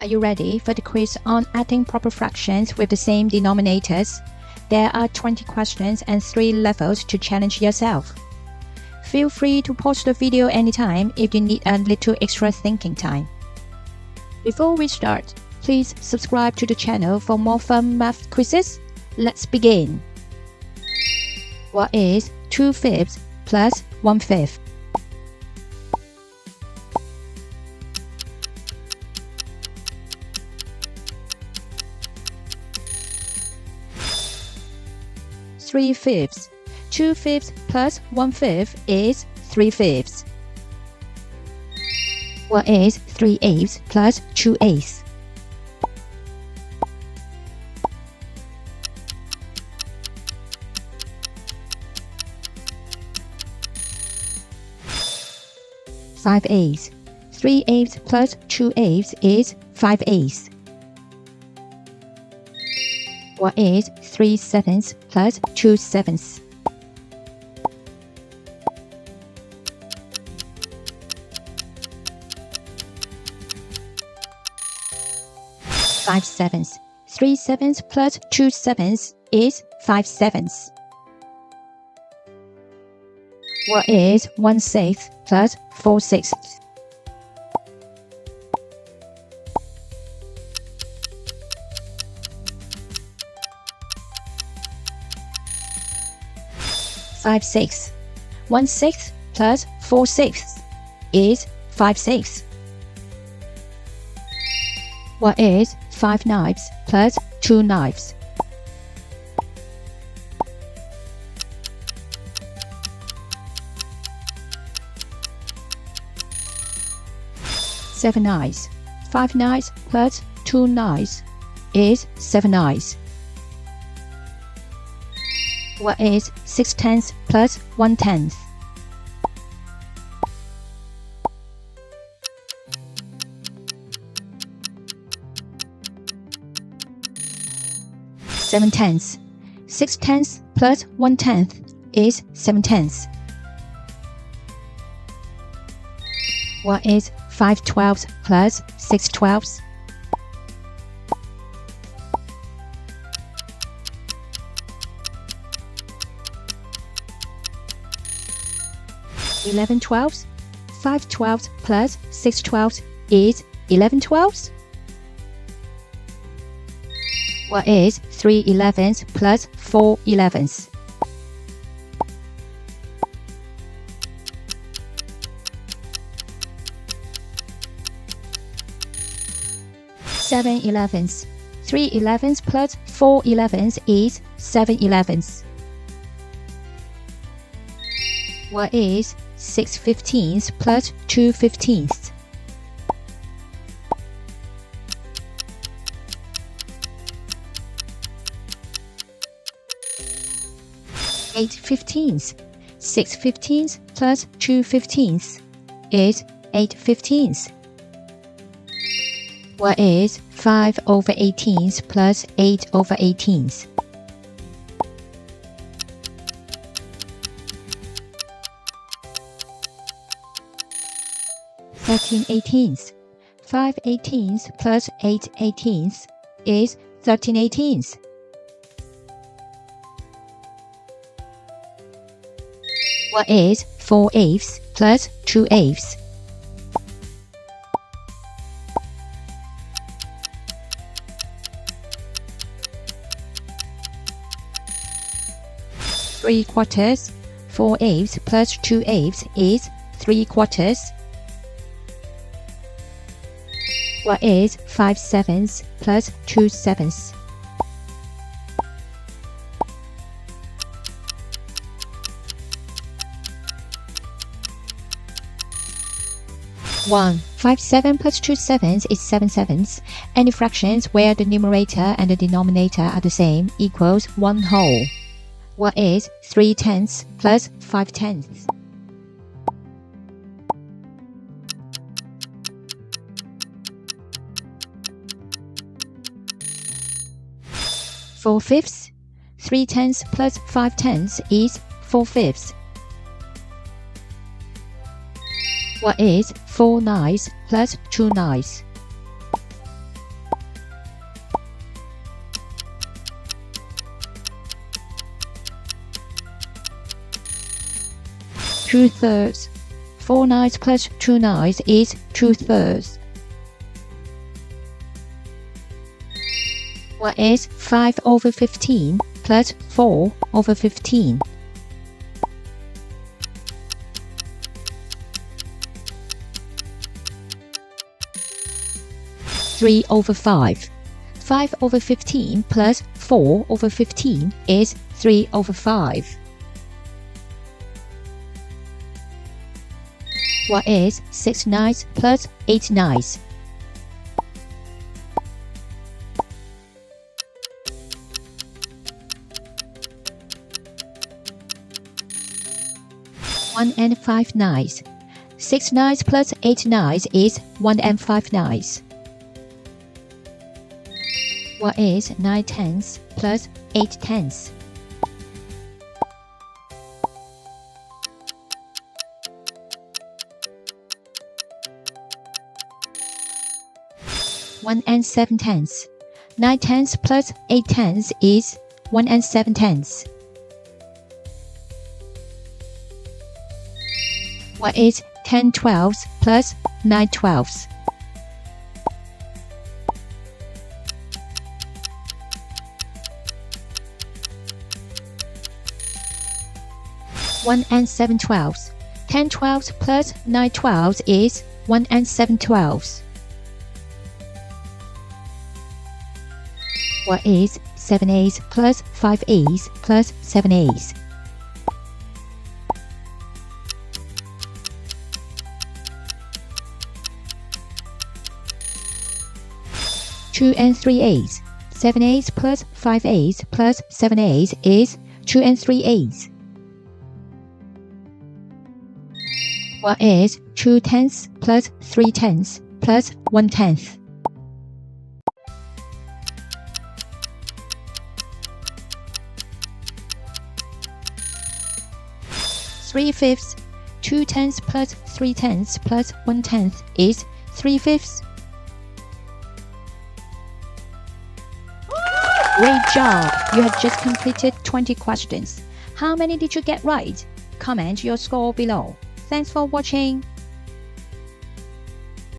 Are you ready for the quiz on adding proper fractions with the same denominators? There are 20 questions and 3 levels to challenge yourself. Feel free to pause the video anytime if you need a little extra thinking time. Before we start, please subscribe to the channel for more fun math quizzes. Let's begin. What is 2/5 plus 1/5? Three fifths. 2/5 plus 1/5 is 3/5. What is 3/8 plus 2/8? Five eighths. 3/8 plus 2/8 is 5/8. What is 3/7 plus 2/7? Five sevenths. 3/7 plus 2/7 is 5/7. What is 1/6 plus 4/6? Five sixths. 1/6 plus 4/6 is 5/6. What is 5 knives plus 2 knives? Seven knives. 5 knives plus 2 knives is 7 knives. What is 6/10 plus 1/10? Seven tenths. 6/10 plus 1/10 is 7/10. What is 5/12 plus 6/12? Eleven twelves. 5/12 plus 6/12 is 11/12. What is 3/11 plus 4/11? Seven 11ths. 3/11 plus 4/11 is 7/11. What is 6/15 plus 2/15? Eight 15ths. 6/15 plus 2/15 is 8/15. What is 5/18 plus 8/18? 13/18. 5/18 plus 8/18 is 13/18. What is 4/8 plus 2/8? Three quarters. 4/8 plus 2/8 is 3/4. What is 5/7 plus 2/7? One. 5/7 plus 2/7 is 7/7. Any fractions where the numerator and the denominator are the same equals 1 whole. What is 3/10 plus 5/10? Four fifths. 3/10 plus 5/10 is 4/5. What is 4 9s plus 2 9s? 2/3. 4 9s plus 2 9s is 2/3. What is 5/15 plus 4/15? 3/5. 5/15 plus 4/15 is 3/5. What is 6 9s plus 8 9s? 1 and 5 9s. 6 9s plus 8 9s is 1 and 5 9s. What is 9 10s plus 8 10s? 1 and 7 tenths. 9 tenths plus 8 tenths is 1 and 7 tenths. What is 10 twelfths plus 9 twelfths? 1 and 7 twelfths. 10 twelfths plus 9 twelfths is 1 and 7 twelfths. What is 7 eighths plus 5 eighths plus 7 eighths? 2 and 3 eighths. 7 eighths plus 5 eighths plus 7 eighths is 2 and 3 eighths. What is 2 tenths plus 3 tenths plus 1 tenth? 3/5. 2 tenths plus 3 tenths plus 1 tenth is 3/5. Great job! You have just completed 20 questions. How many did you get right? Comment your score below. Thanks for watching.